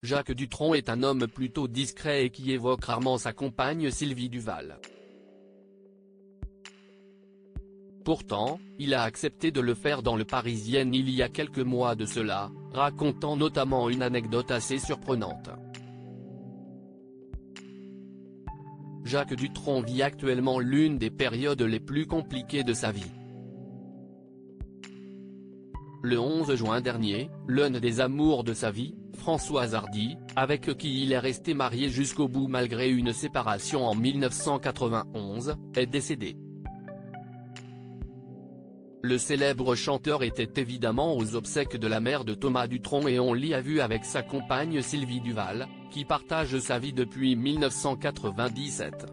Jacques Dutronc est un homme plutôt discret et qui évoque rarement sa compagne Sylvie Duval. Pourtant, il a accepté de le faire dans Le Parisien il y a quelques mois de cela, racontant notamment une anecdote assez surprenante. Jacques Dutronc vit actuellement l'une des périodes les plus compliquées de sa vie. Le 11 juin dernier, l'un des amours de sa vie, Françoise Hardy, avec qui il est resté marié jusqu'au bout malgré une séparation en 1991, est décédé. Le célèbre chanteur était évidemment aux obsèques de la mère de Thomas Dutronc et on l'y a vu avec sa compagne Sylvie Duval, qui partage sa vie depuis 1997.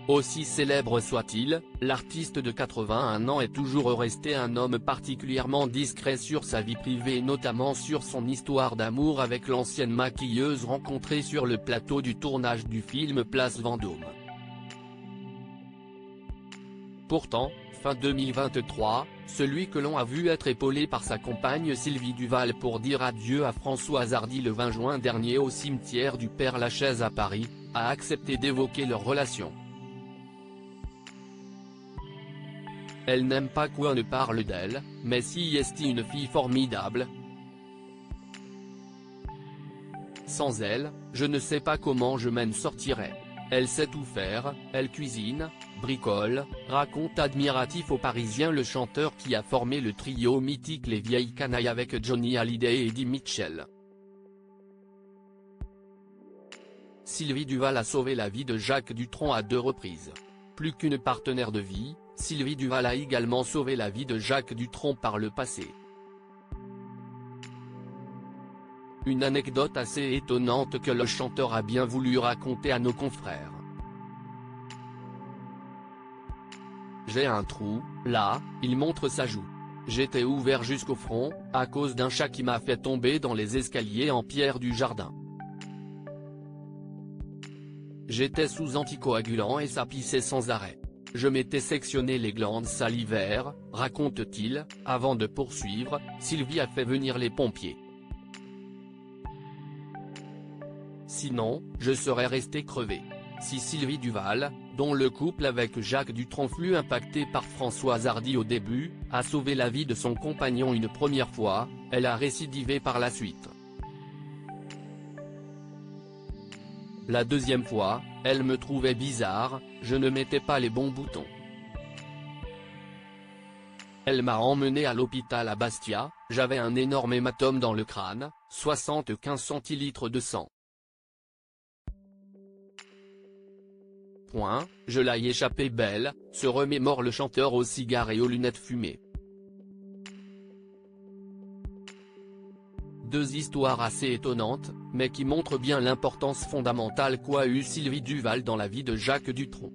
Aussi célèbre soit-il, l'artiste de 81 ans est toujours resté un homme particulièrement discret sur sa vie privée et notamment sur son histoire d'amour avec l'ancienne maquilleuse rencontrée sur le plateau du tournage du film Place Vendôme. Pourtant, fin 2023, celui que l'on a vu être épaulé par sa compagne Sylvie Duval pour dire adieu à Françoise Hardy le 20 juin dernier au cimetière du Père-Lachaise à Paris, a accepté d'évoquer leur relation. Elle n'aime pas qu'on ne parle d'elle, mais si est une fille formidable. Sans elle, je ne sais pas comment je m'en sortirais. Elle sait tout faire, elle cuisine, bricole, raconte admiratif aux Parisiens le chanteur qui a formé le trio mythique Les Vieilles Canailles avec Johnny Hallyday et Eddie Mitchell. Sylvie Duval a sauvé la vie de Jacques Dutronc à 2 reprises. Plus qu'une partenaire de vie, Sylvie Duval a également sauvé la vie de Jacques Dutronc par le passé. Une anecdote assez étonnante que le chanteur a bien voulu raconter à nos confrères. J'ai un trou, là, il montre sa joue. J'étais ouvert jusqu'au front, à cause d'un chat qui m'a fait tomber dans les escaliers en pierre du jardin. J'étais sous anticoagulant et ça pissait sans arrêt. Je m'étais sectionné les glandes salivaires, raconte-t-il, avant de poursuivre, Sylvie a fait venir les pompiers. Sinon, je serais resté crevé. Si Sylvie Duval, dont le couple avec Jacques Dutronc fut impacté par Françoise Hardy au début, a sauvé la vie de son compagnon une première fois, elle a récidivé par la suite. La deuxième fois, elle me trouvait bizarre, je ne mettais pas les bons boutons. Elle m'a emmené à l'hôpital à Bastia, j'avais un énorme hématome dans le crâne, 75 centilitres de sang. Je l'ai échappé belle, se remémore le chanteur aux cigares et aux lunettes fumées. Deux histoires assez étonnantes, mais qui montrent bien l'importance fondamentale qu'a eue Sylvie Duval dans la vie de Jacques Dutronc.